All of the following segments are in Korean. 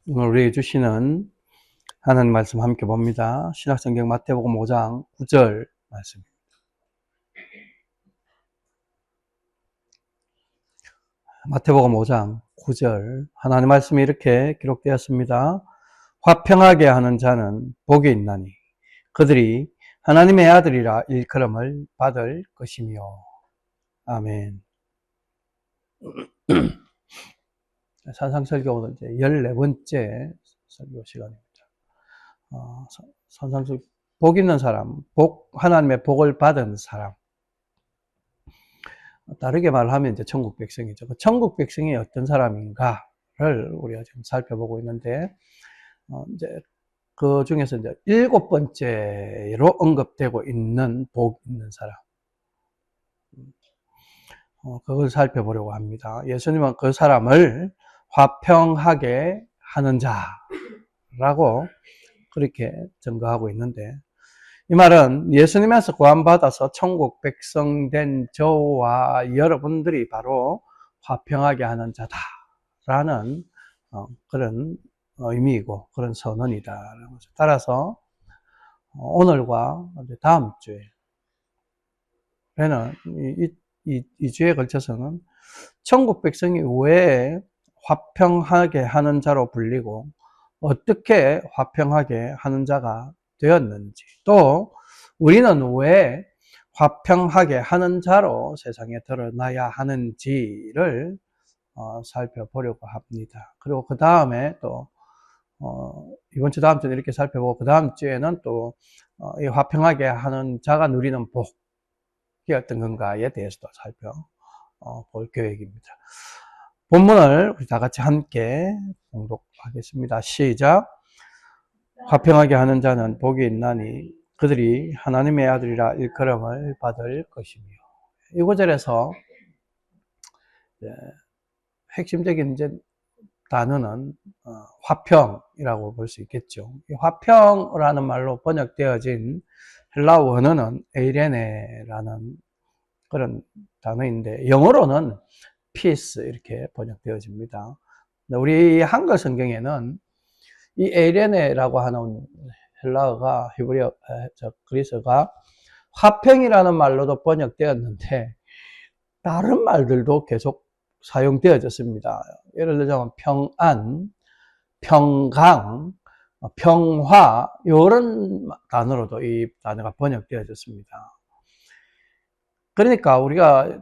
오늘 우리에게 주시는 하나님 말씀 함께 봅니다. 신약성경 마태복음 5장 9절 말씀. 마태복음 5장 9절 하나님 말씀이 이렇게 기록되었습니다. 화평하게 하는 자는 복이 있나니 그들이 하나님의 아들이라 일컬음을 받을 것이며. 아멘. 산상설교 오늘 이제 14번째 설교 시간입니다. 산상설교 복 있는 사람, 하나님의 복을 받은 사람. 다르게 말하면 이제 천국 백성이죠. 그 천국 백성이 어떤 사람인가를 우리가 지금 살펴보고 있는데, 이제 그 중에서 이제 7번째로 언급되고 있는 복 있는 사람. 그걸 살펴보려고 합니다. 예수님은 그 사람을 화평하게 하는 자라고 그렇게 증거하고 있는데, 이 말은 예수님에서 구원받아서 천국 백성 된 저와 여러분들이 바로 화평하게 하는 자다라는 그런 의미이고 그런 선언이다. 따라서 오늘과 다음 주에는 이 주에 걸쳐서는 천국 백성이 왜 화평하게 하는 자로 불리고 어떻게 화평하게 하는 자가 되었는지, 또 우리는 왜 화평하게 하는 자로 세상에 드러나야 하는지를 살펴보려고 합니다. 그리고 그 다음에 또 이번 주 다음 주는 이렇게 살펴보고 그 다음 주에는 또 이 화평하게 하는 자가 누리는 복이 어떤 건가에 대해서도 살펴볼 계획입니다. 본문을 우리 다 같이 함께 봉독하겠습니다. 시작. 화평하게 하는 자는 복이 있나니 그들이 하나님의 아들이라 일컬음을 받을 것이며. 이 구절에서 핵심적인 이제 단어는 화평이라고 볼 수 있겠죠. 이 화평이라는 말로 번역되어진 헬라어 원어는 에이레네라는 그런 단어인데 영어로는 peace 이렇게 번역되어집니다. 우리 한글 성경에는 이 에이레네라고 하는 헬라어가 그리스어가 화평이라는 말로도 번역되었는데 다른 말들도 계속 사용되어졌습니다. 예를 들자면 평안, 평강, 평화 이런 단어로도 이 단어가 번역되어졌습니다. 그러니까 우리가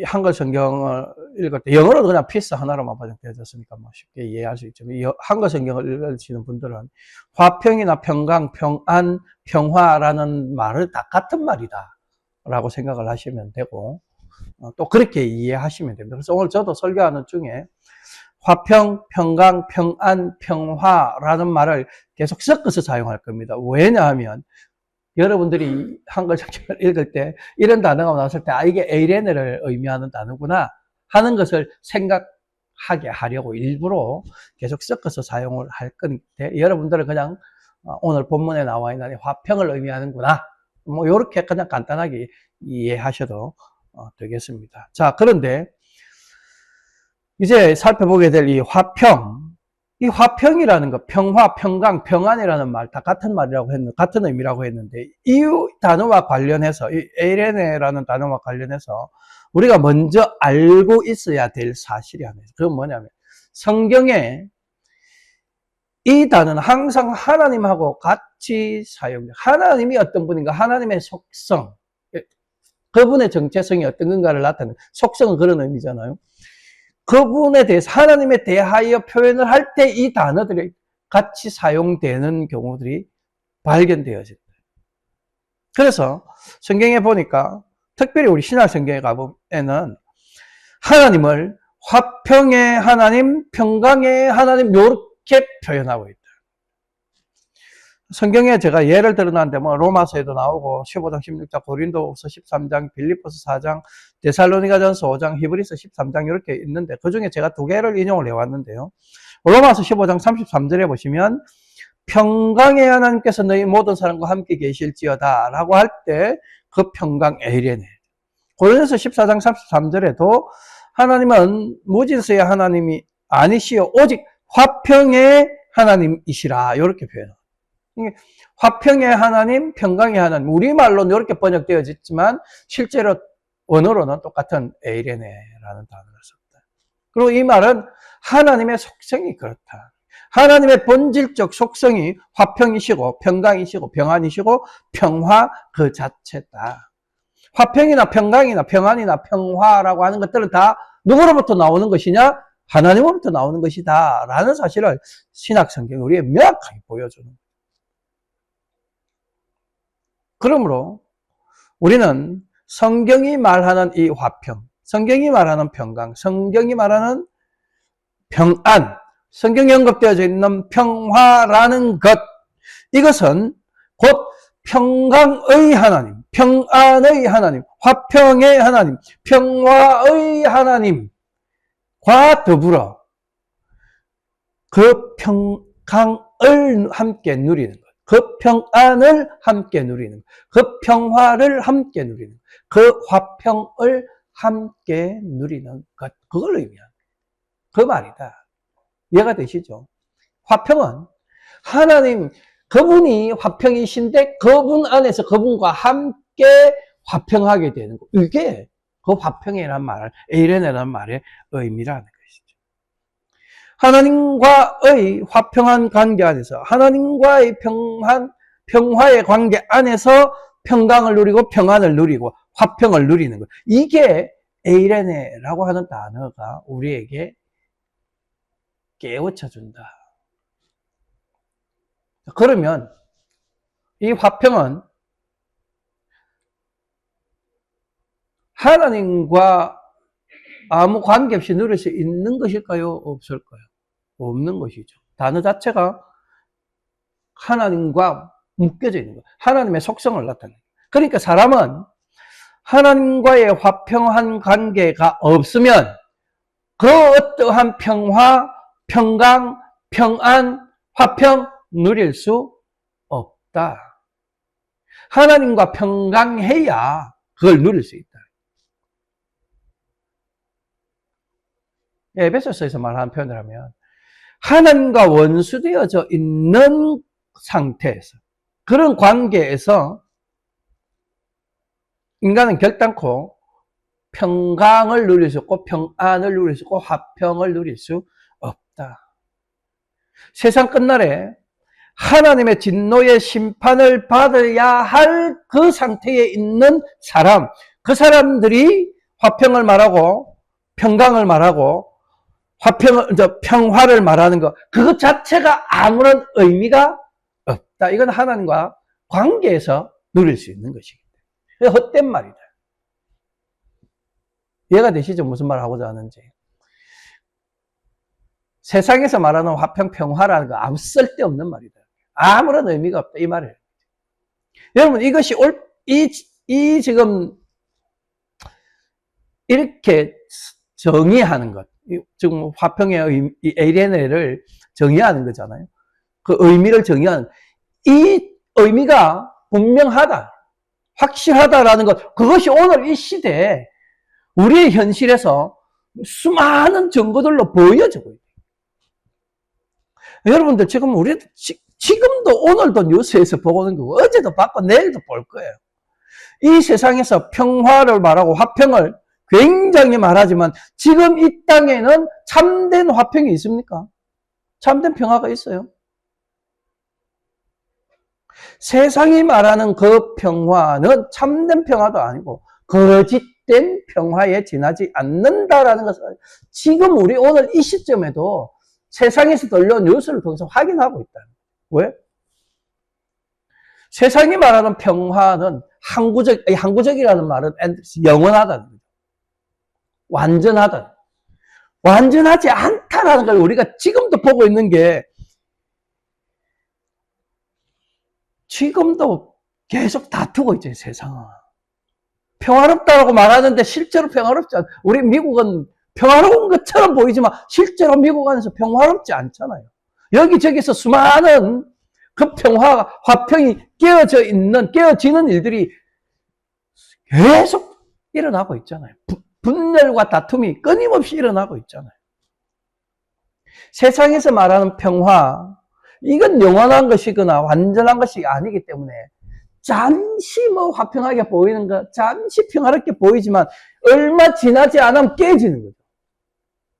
한글 성경을 읽을 때 영어로도 그냥 피스 하나로만 번역되어졌으니까 뭐 쉽게 이해할 수 있지만 한글 성경을 읽으시는 분들은 화평이나 평강, 평안, 평화라는 말을 다 같은 말이다 라고 생각을 하시면 되고 또 그렇게 이해하시면 됩니다. 그래서 오늘 저도 설교하는 중에 화평, 평강, 평안, 평화라는 말을 계속 섞어서 사용할 겁니다. 왜냐하면 여러분들이 한글 성경을 읽을 때 이런 단어가 나왔을 때 이게 에이레네를 의미하는 단어구나 하는 것을 생각하게 하려고 일부러 계속 섞어서 사용을 할 건데 여러분들은 그냥 오늘 본문에 나와 있는 화평을 의미하는구나 뭐 이렇게 그냥 간단하게 이해하셔도 되겠습니다. 자, 그런데 이제 살펴보게 될 이 화평이라는 것, 평화, 평강, 평안이라는 말 다 같은 말이라고 했는데, 같은 의미라고 했는데, 이 단어와 관련해서, 이 에이레네라는 단어와 관련해서 우리가 먼저 알고 있어야 될 사실이 하나 있어요. 그건 뭐냐면, 성경에 이 단어는 항상 하나님하고 같이 사용돼요. 하나님이 어떤 분인가, 하나님의 속성, 그분의 정체성이 어떤 건가를 나타내는, 속성은 그런 의미잖아요. 그분에 대해서 하나님에 대하여 표현을 할 때 이 단어들이 같이 사용되는 경우들이 발견되어진다. 그래서 성경에 보니까 특별히 우리 신약 성경에 가보면은 하나님을 화평의 하나님, 평강의 하나님 이렇게 표현하고 있다. 성경에 제가 예를 들어놨는데 뭐 로마서에도 나오고 15장 16장 고린도후서 13장 빌립보서 4장 데살로니가전서 5장 히브리서 13장 이렇게 있는데 그중에 제가 2개를 인용을 해왔는데요. 로마서 15장 33절에 보시면 평강의 하나님께서 너희 모든 사람과 함께 계실지어다 라고 할 때 그 평강 에이레네. 고린도서 14장 33절에도 하나님은 무질서의 하나님이 아니시요 오직 화평의 하나님이시라. 이렇게 표현합니다. 화평의 하나님, 평강의 하나님. 우리말로는 이렇게 번역되어 있지만 실제로 원어로는 똑같은 에이레네라는 단어를 썼다. 그리고 이 말은 하나님의 속성이 그렇다. 하나님의 본질적 속성이 화평이시고 평강이시고 평안이시고 평화 그 자체다. 화평이나 평강이나 평안이나 평화라고 하는 것들은 다 누구로부터 나오는 것이냐? 하나님으로부터 나오는 것이다 라는 사실을 신약성경이 우리에게 명확하게 보여주는 거예요. 그러므로 우리는 성경이 말하는 이 화평, 성경이 말하는 평강, 성경이 말하는 평안, 성경에 언급되어져 있는 평화라는 것, 이것은 곧 평강의 하나님, 평안의 하나님, 화평의 하나님, 평화의 하나님과 더불어 그 평강을 함께 누리는 것, 그 평안을 함께 누리는 것, 그 평화를 함께 누리는 것, 그 화평을 함께 누리는 것, 그걸 의미합니다. 그 말이다. 이해가 되시죠? 화평은 하나님, 그분이 화평이신데 그분 안에서 그분과 함께 화평하게 되는 거. 이게 그 화평이라는 말, 에이레네라는 말의 의미라는 것이죠. 하나님과의 화평한 관계 안에서, 하나님과의 평화의 관계 안에서 평강을 누리고 평안을 누리고 화평을 누리는 것. 이게 에이레네라고 하는 단어가 우리에게 깨우쳐준다. 그러면 이 화평은 하나님과 아무 관계없이 누릴 수 있는 것일까요? 없을까요? 없는 것이죠. 단어 자체가 하나님과 묶여져 있는 거예요. 하나님의 속성을 나타내요. 그러니까 사람은 하나님과의 화평한 관계가 없으면 그 어떠한 평화, 평강, 평안, 화평 누릴 수 없다. 하나님과 평강해야 그걸 누릴 수 있다. 에베소서에서 말하는 표현을 하면 하나님과 원수되어져 있는 상태에서, 그런 관계에서 인간은 결단코 평강을 누릴 수 없고 평안을 누릴 수 없고 화평을 누릴 수 없다. 세상 끝날에 하나님의 진노의 심판을 받아야 할 그 상태에 있는 사람, 그 사람들이 화평을 말하고 평강을 말하고 평화를 말하는 것, 그것 자체가 아무런 의미가 없다. 이건 하나님과 관계에서 누릴 수 있는 것이기 때문에 헛된 말이다. 이해가 되시죠? 무슨 말을 하고자 하는지. 세상에서 말하는 화평, 평화라는 거 아무 쓸데없는 말이다. 아무런 의미가 없다. 이 말이에요. 여러분, 이것이 지금 이렇게 정의하는 것, 지금 화평의 에이레네를 정의하는 거잖아요. 그 의미를 정의하는, 이 의미가 분명하다, 확실하다라는 것, 그것이 오늘 이 시대에 우리의 현실에서 수많은 증거들로 보여지고 있다. 여러분들 지금 지금도 오늘도 뉴스에서 보고 있는 거, 어제도 봤고 내일도 볼 거예요. 이 세상에서 평화를 말하고 화평을 굉장히 말하지만 지금 이 땅에는 참된 화평이 있습니까? 참된 평화가 있어요? 세상이 말하는 그 평화는 참된 평화도 아니고 거짓된 평화에 지나지 않는다라는 것을 지금 우리 오늘 이 시점에도 세상에서 들려온 뉴스를 통해서 확인하고 있다. 왜? 세상이 말하는 평화는 항구적이라는 말은 영원하다는 거죠. 완전하다. 완전하지 않다라는 걸 우리가 지금도 보고 있는 게, 지금도 계속 다투고 있죠, 세상은. 평화롭다고 말하는데 실제로 평화롭지 않아. 우리 미국은 평화로운 것처럼 보이지만 실제로 미국 안에서 평화롭지 않잖아요. 여기저기서 수많은 그 평화가, 화평이 깨어지는 일들이 계속 일어나고 있잖아요. 분열과 다툼이 끊임없이 일어나고 있잖아요. 세상에서 말하는 평화, 이건 영원한 것이거나 완전한 것이 아니기 때문에 잠시 뭐 화평하게 보이는 것, 잠시 평화롭게 보이지만 얼마 지나지 않으면 깨지는 거죠.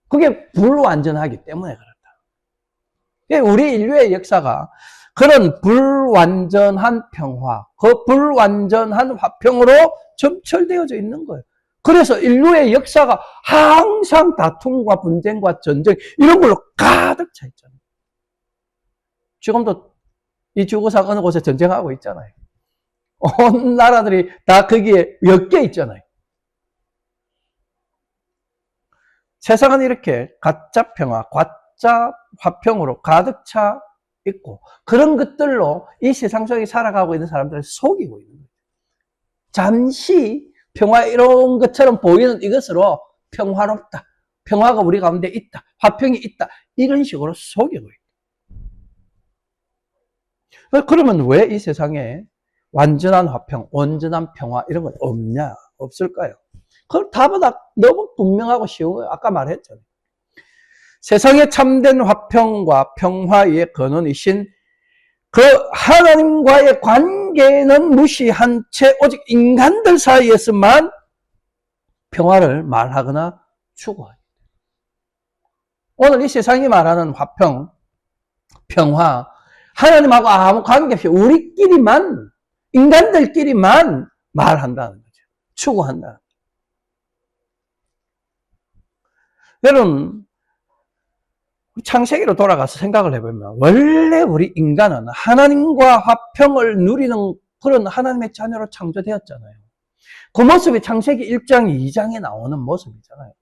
그게 불완전하기 때문에 그렇다. 우리 인류의 역사가 그런 불완전한 평화, 그 불완전한 화평으로 점철되어져 있는 거예요. 그래서 인류의 역사가 항상 다툼과 분쟁과 전쟁 이런 걸로 가득 차 있잖아요. 지금도 이 지구상 어느 곳에 전쟁하고 있잖아요. 온 나라들이 다 거기에 엮여 있잖아요. 세상은 이렇게 가짜 평화, 가짜 화평으로 가득 차 있고 그런 것들로 이 세상 속에 살아가고 있는 사람들을 속이고 있는 거예요. 잠시 평화로운 것처럼 보이는 이것으로 평화롭다, 평화가 우리 가운데 있다, 화평이 있다 이런 식으로 속이고 있다. 그러면 왜 이 세상에 완전한 화평, 온전한 평화 이런 건 없냐? 없을까요? 그 답은 너무 분명하고 쉬운 거예요. 아까 말했잖아요. 세상에 참된 화평과 평화의 근원이신 그 하나님과의 관계는 무시한 채 오직 인간들 사이에서만 평화를 말하거나 추구하죠. 오늘 이 세상이 말하는 화평, 평화, 하나님하고 아무 관계없이 우리끼리만, 인간들끼리만 말한다는 거죠. 추구한다는 거죠. 여러분, 창세기로 돌아가서 생각을 해보면 원래 우리 인간은 하나님과 화평을 누리는 그런 하나님의 자녀로 창조되었잖아요. 그 모습이 창세기 1장 2장에 나오는 모습이잖아요.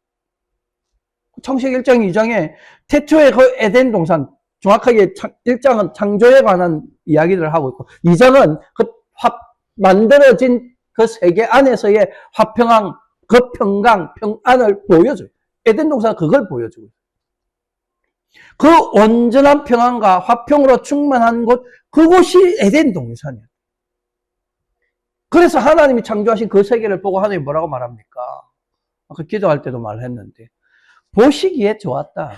창세기 1장 2장에 태초의 그 에덴 동산, 정확하게 1장은 창조에 관한 이야기를 하고 있고 2장은 그 만들어진 그 세계 안에서의 화평한 그 평강, 평안을 보여줘요. 에덴 동산은 그걸 보여주고 있어요. 그 온전한 평안과 화평으로 충만한 곳, 그곳이 에덴 동산이에요. 그래서 하나님이 창조하신 그 세계를 보고 하나님이 뭐라고 말합니까? 아까 기도할 때도 말했는데 보시기에 좋았다.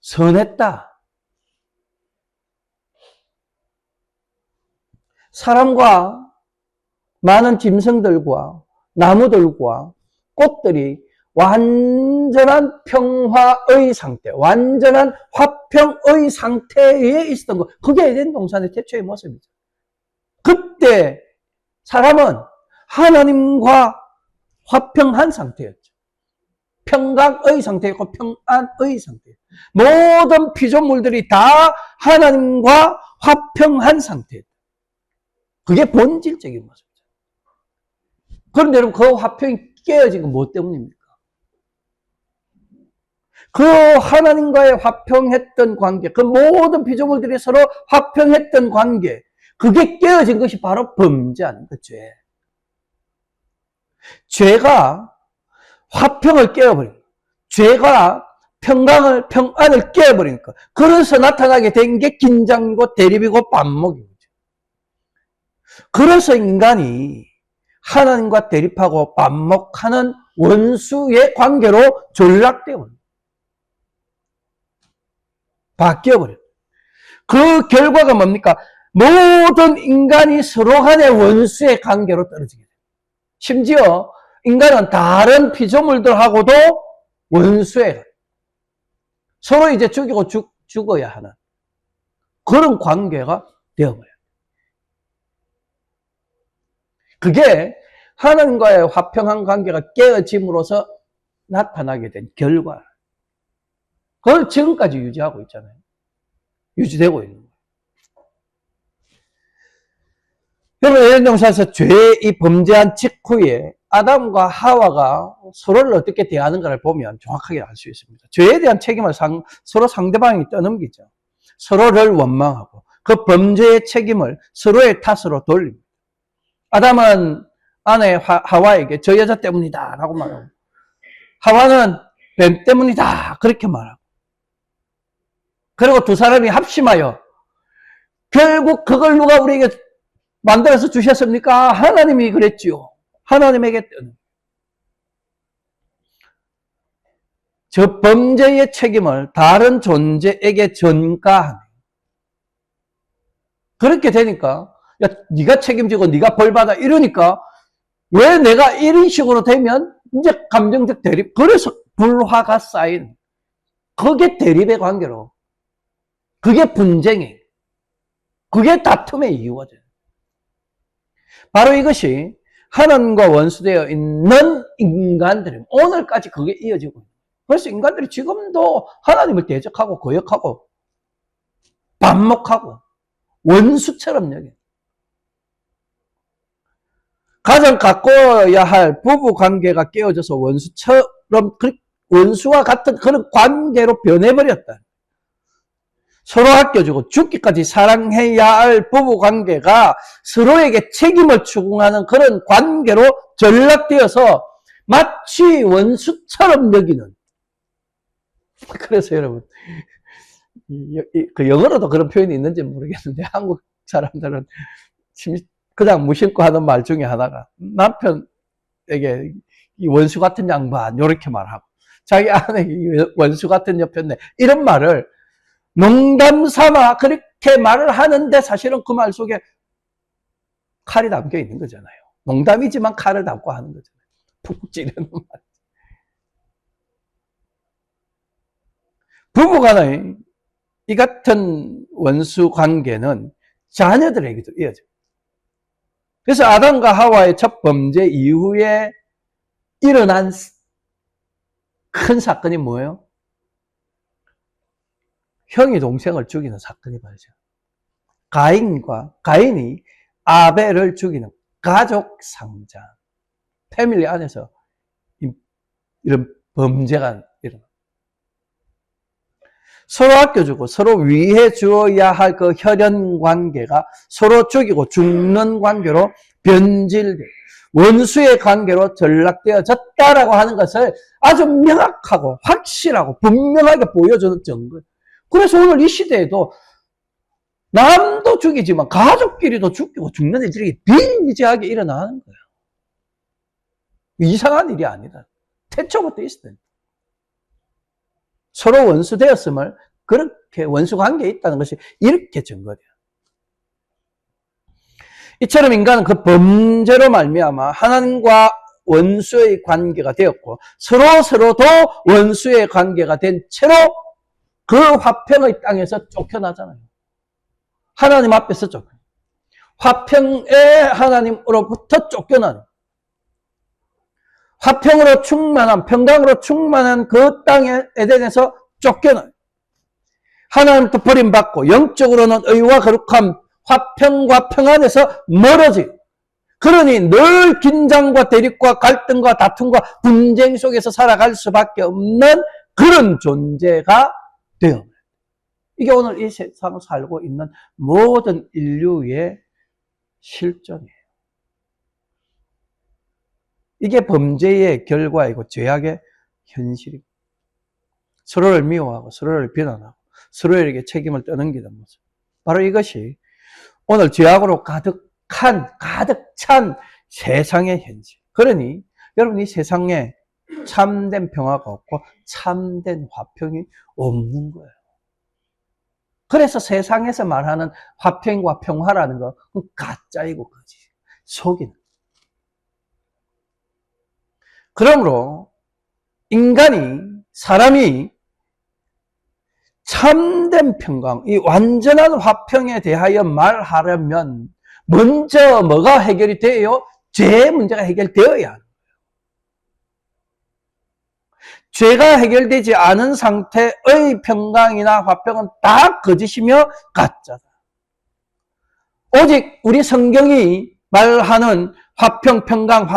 선했다. 사람과 많은 짐승들과 나무들과 꽃들이 완전한 평화의 상태, 완전한 화평의 상태에 있었던 것. 그게 에덴 동산의 태초의 모습이죠. 그때 사람은 하나님과 화평한 상태였죠. 평강의 상태였고 평안의 상태였죠. 모든 피조물들이 다 하나님과 화평한 상태였죠. 그게 본질적인 모습이죠. 그런데 여러분 그 화평이 깨어진 건 무엇 때문입니까? 그 하나님과의 화평했던 관계, 그 모든 피조물들이 서로 화평했던 관계, 그게 깨어진 것이 바로 범죄 아닙니까? 죄. 죄가 화평을 깨어버린 거예요. 죄가 평안을 깨어버리니까. 그래서 나타나게 된 게 긴장이고 대립이고 반목인 거죠. 그래서 인간이 하나님과 대립하고 반목하는 원수의 관계로 전락되어 버립니다. 바뀌어버려요. 그 결과가 뭡니까? 모든 인간이 서로 간의 원수의 관계로 떨어지게 돼요. 심지어 인간은 다른 피조물들하고도 원수예요. 서로 이제 죽이고 죽어야 하는 그런 관계가 되어버려요. 그게 하나님과의 화평한 관계가 깨어짐으로써 나타나게 된 결과. 그걸 지금까지 유지하고 있잖아요. 유지되고 있는 거예요. 여러분, 에덴 동산에서 죄의 범죄한 직후에 아담과 하와가 서로를 어떻게 대하는가를 보면 정확하게 알 수 있습니다. 죄에 대한 책임을 서로 상대방이 떠넘기죠. 서로를 원망하고 그 범죄의 책임을 서로의 탓으로 돌립니다. 아담은 아내 하와에게 저 여자 때문이다 라고 말하고 하와는 뱀 때문이다 그렇게 말하고 그리고 두 사람이 합심하여 결국 그걸 누가 우리에게 만들어서 주셨습니까? 하나님이 그랬지요. 하나님에게 저 범죄의 책임을 다른 존재에게 전가하네. 그렇게 되니까 야, 네가 책임지고 네가 벌받아 이러니까 왜 내가 이런 식으로 되면 이제 감정적 대립, 그래서 불화가 쌓인, 그게 대립의 관계로, 그게 분쟁이, 그게 다툼의 이유가 돼요. 바로 이것이 하나님과 원수되어 있는 인간들이 오늘까지 그게 이어지고 있어요. 그래서 인간들이 지금도 하나님을 대적하고 거역하고 반목하고 원수처럼 여겨요. 가장 가꿔야 할 부부 관계가 깨어져서 원수와 같은 그런 관계로 변해버렸다. 서로 아껴주고 죽기까지 사랑해야 할 부부 관계가 서로에게 책임을 추궁하는 그런 관계로 전락되어서 마치 원수처럼 여기는. 그래서 여러분, 그 영어로도 그런 표현이 있는지 모르겠는데 한국 사람들은 그냥 무심코 하는 말 중에 하나가 남편에게 이 원수 같은 양반 이렇게 말하고 자기 아내 원수 같은 여편네 이런 말을 농담 삼아 그렇게 말을 하는데 사실은 그 말 속에 칼이 담겨 있는 거잖아요. 농담이지만 칼을 담고 하는 거잖아요. 푹 찌르는 말. 부부간의 이 같은 원수 관계는 자녀들에게도 이어져요. 그래서 아담과 하와의 첫 범죄 이후에 일어난 큰 사건이 뭐예요? 형이 동생을 죽이는 사건이 벌어져요. 가인이 아벨을 죽이는 가족 상장, 패밀리 안에서 이런 범죄가 일어나. 서로 아껴주고 서로 위해 주어야 할 그 혈연 관계가 서로 죽이고 죽는 관계로 변질돼 원수의 관계로 전락되어졌다라고 하는 것을 아주 명확하고 확실하고 분명하게 보여주는 증거. 그래서 오늘 이 시대에도 남도 죽이지만 가족끼리도 죽이고 죽는 일들이 비일비재하게 일어나는 거예요. 이상한 일이 아니다. 태초부터 있었다. 서로 원수되었음을 그렇게 원수 관계에 있다는 것이 이렇게 증거돼요. 이처럼 인간은 그 범죄로 말미암아 하나님과 원수의 관계가 되었고 서로도 원수의 관계가 된 채로 그 화평의 땅에서 쫓겨나잖아요. 하나님 앞에서 쫓겨나요. 화평의 하나님으로부터 쫓겨나는 화평으로 충만한 평강으로 충만한 그 땅의 에덴에서 쫓겨나요. 하나님부터 버림받고 영적으로는 의와 거룩함 화평과 평안에서 멀어지. 그러니 늘 긴장과 대립과 갈등과 다툼과 분쟁 속에서 살아갈 수밖에 없는 그런 존재가 되어. 이게 오늘 이 세상을 살고 있는 모든 인류의 실존이에요. 이게 범죄의 결과이고 죄악의 현실이고 서로를 미워하고 서로를 비난하고 서로에게 책임을 떠넘기는 모습. 바로 이것이 오늘 죄악으로 가득 찬 세상의 현실. 그러니 여러분 이 세상에 참된 평화가 없고 참된 화평이 없는 거예요. 그래서 세상에서 말하는 화평과 평화라는 건 가짜이고 거짓, 속이는. 그러므로 사람이 참된 평강, 이 완전한 화평에 대하여 말하려면 먼저 뭐가 해결이 돼요? 죄의 문제가 해결되어야 하는 거예요. 죄가 해결되지 않은 상태의 평강이나 화평은 다 거짓이며 가짜다. 오직 우리 성경이 말하는 화평, 평강,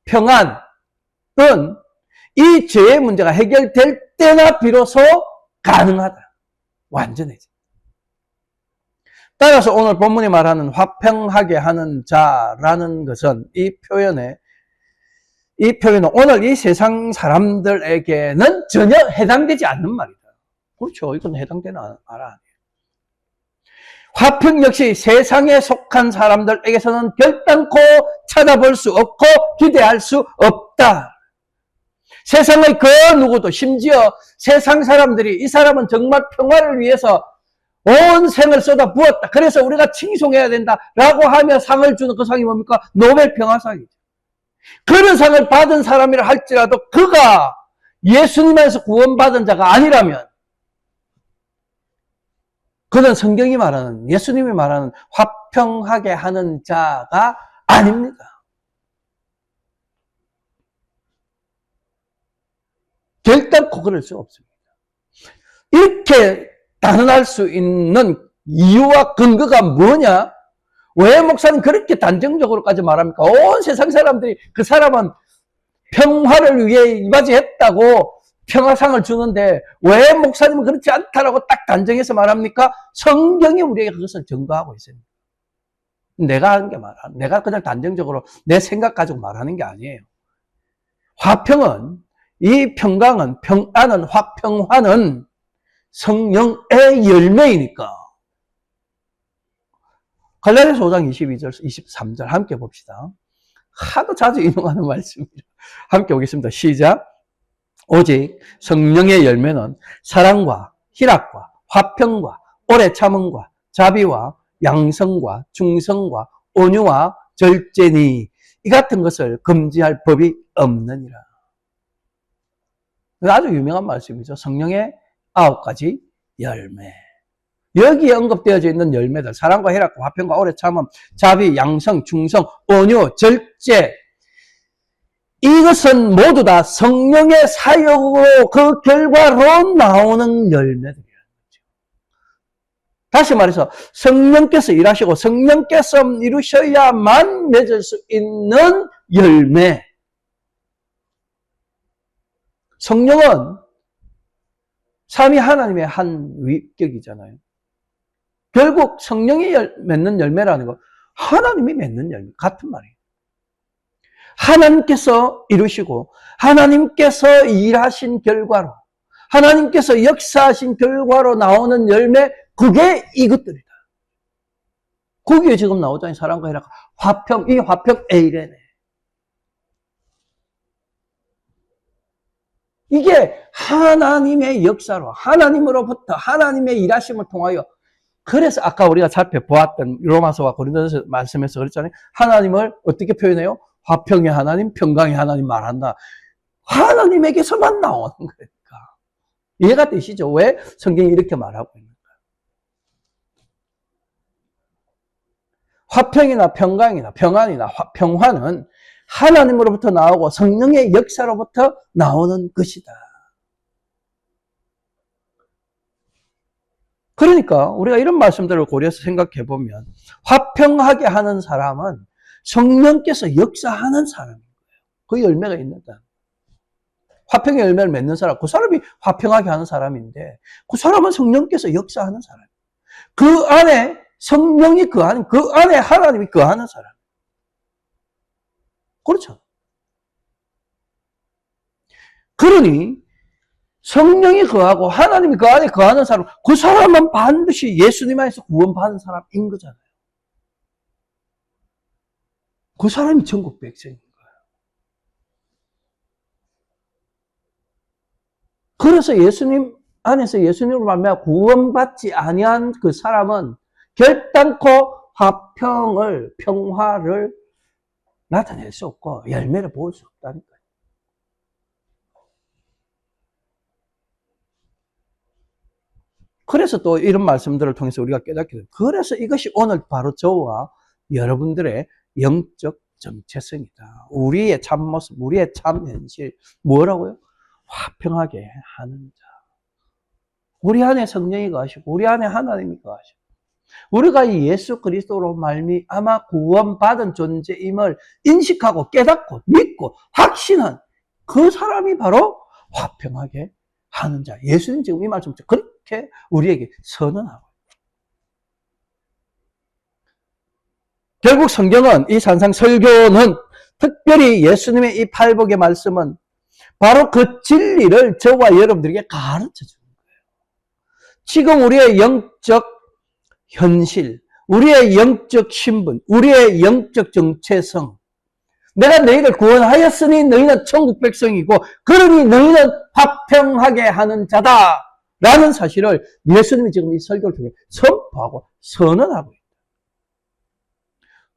평안은 이 죄의 문제가 해결될 때나 비로소 가능하다. 완전해져. 따라서 오늘 본문이 말하는 화평하게 하는 자라는 것은 이 표현은 오늘 이 세상 사람들에게는 전혀 해당되지 않는 말이다. 그렇죠. 이건 해당되는 말. 화평 역시 세상에 속한 사람들에게서는 결단코 찾아볼 수 없고 기대할 수 없다. 세상의 그 누구도, 심지어 세상 사람들이 이 사람은 정말 평화를 위해서 온 생을 쏟아 부었다, 그래서 우리가 칭송해야 된다라고 하며 상을 주는 그 상이 뭡니까? 노벨 평화상이죠. 그런 상을 받은 사람이라 할지라도 그가 예수님 안에서 구원받은 자가 아니라면 그는 성경이 말하는, 예수님이 말하는 화평하게 하는 자가 아닙니다. 결단코 그럴 수 없습니다. 이렇게 단언할 수 있는 이유와 근거가 뭐냐? 왜 목사님 그렇게 단정적으로까지 말합니까? 온 세상 사람들이 그 사람은 평화를 위해 이바지했다고 평화상을 주는데 왜 목사님은 그렇지 않다라고 딱 단정해서 말합니까? 성경이 우리에게 그것을 증거하고 있습니다. 내가 하는 게 내가 그냥 단정적으로 내 생각 가지고 말하는 게 아니에요. 화평은, 이 평강은, 평안은, 화평화는 성령의 열매이니까. 갈라디아서 5장 22절, 23절 함께 봅시다. 하도 자주 인용하는 말씀입니다. 함께 보겠습니다. 시작. 오직 성령의 열매는 사랑과 희락과 화평과 오래 참음과 자비와 양성과 충성과 온유와 절제니 이 같은 것을 금지할 법이 없느니라. 아주 유명한 말씀이죠. 성령의 9가지 열매. 여기에 언급되어져 있는 열매들, 사랑과 희락과 화평과 오래 참음, 자비, 양성, 충성, 온유, 절제, 이것은 모두 다 성령의 사역으로 그 결과로 나오는 열매들이라는 거죠. 다시 말해서 성령께서 일하시고 성령께서 이루셔야만 맺을 수 있는 열매. 성령은 삼위 하나님의 한 위격이잖아요. 결국 성령이 맺는 열매라는 거, 하나님이 맺는 열매, 같은 말이에요. 하나님께서 이루시고 하나님께서 일하신 결과로, 하나님께서 역사하신 결과로 나오는 열매, 그게 이것들이다. 거기에 지금 나오잖아요. 사랑과 희락, 화평, 이 화평 에이레네. 이게 하나님의 역사로, 하나님으로부터 하나님의 일하심을 통하여, 그래서 아까 우리가 살펴보았던 로마서와 고린도서 말씀에서 그랬잖아요. 하나님을 어떻게 표현해요? 화평의 하나님, 평강의 하나님 말한다. 하나님에게서만 나오는 거니까. 이해가 되시죠? 왜 성경이 이렇게 말하고 있는가? 화평이나 평강이나 평안이나 평화는 하나님으로부터 나오고 성령의 역사로부터 나오는 것이다. 그러니까 우리가 이런 말씀들을 고려해서 생각해 보면 화평하게 하는 사람은 성령께서 역사하는 사람인 거예요. 그 열매가 있는다. 화평의 열매를 맺는 사람, 그 사람이 화평하게 하는 사람인데 그 사람은 성령께서 역사하는 사람. 그 안에 성령이 거하는, 그 안에 하나님이 거하는 사람. 그렇죠. 그러니 성령이 거하고 하나님이 그 안에 거하는 사람, 그 사람은 반드시 예수님 안에서 구원받은 사람인 거잖아요. 그 사람이 천국 백성인 거예요. 그래서 예수님 안에서 예수님으로 말미암아 구원받지 아니한 그 사람은 결단코 화평을, 평화를 나타낼 수 없고 열매를 볼 수 없다니까요. 그래서 또 이런 말씀들을 통해서 우리가 깨닫게 됩니다. 그래서 이것이 오늘 바로 저와 여러분들의 영적 정체성이다. 우리의 참모습, 우리의 참 현실, 뭐라고요? 화평하게 하는 자. 우리 안에 성령이 거하시고 우리 안에 하나님이 거하시고 우리가 이 예수 그리스도로 말미암아 구원받은 존재임을 인식하고 깨닫고 믿고 확신한 그 사람이 바로 화평하게 하는 자. 예수님 지금 이 말씀 그렇게 우리에게 선언하고. 결국 성경은, 이 산상 설교는 특별히 예수님의 이 팔복의 말씀은 바로 그 진리를 저와 여러분들에게 가르쳐 주는 거예요. 지금 우리의 영적 현실, 우리의 영적 신분, 우리의 영적 정체성, 내가 너희를 구원하였으니 너희는 천국 백성이고 그러니 너희는 화평하게 하는 자다 라는 사실을 예수님이 지금 이 설교를 통해 선포하고 선언하고 있다.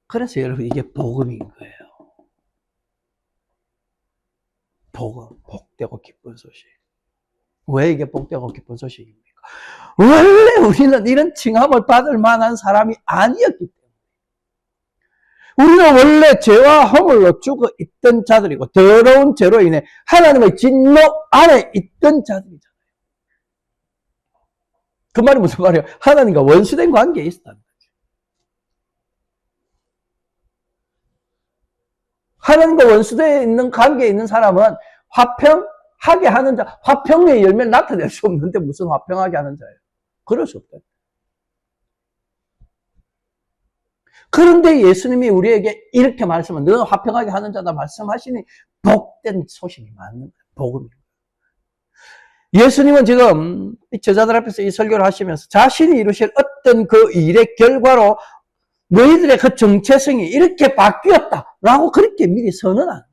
그래서 여러분 이게 복음인 거예요. 복음, 복되고 기쁜 소식. 왜 이게 복되고 기쁜 소식입니까? 원래 우리는 이런 칭함을 받을 만한 사람이 아니었기 때문에 우리는 원래 죄와 허물로 죽어 있던 자들이고 더러운 죄로 인해 하나님의 진노 안에 있던 자들이잖아요. 그 말이 무슨 말이에요? 하나님과 원수된 관계에 있었다는 거죠. 하나님과 원수되어 있는 관계에 있는 사람은 화평하게 하는 자, 화평의 열매를 나타낼 수 없는데 무슨 화평하게 하는 자예요? 그럴 수 없다. 그런데 예수님이 우리에게 이렇게 말씀을 너는 화평하게 하는 자다 말씀하시니 복된 소식이 맞는 거예요. 복음입니다. 예수님은 지금 제자들 앞에서 이 설교를 하시면서 자신이 이루실 어떤 그 일의 결과로 너희들의 그 정체성이 이렇게 바뀌었다라고 그렇게 미리 선언하는 거예요.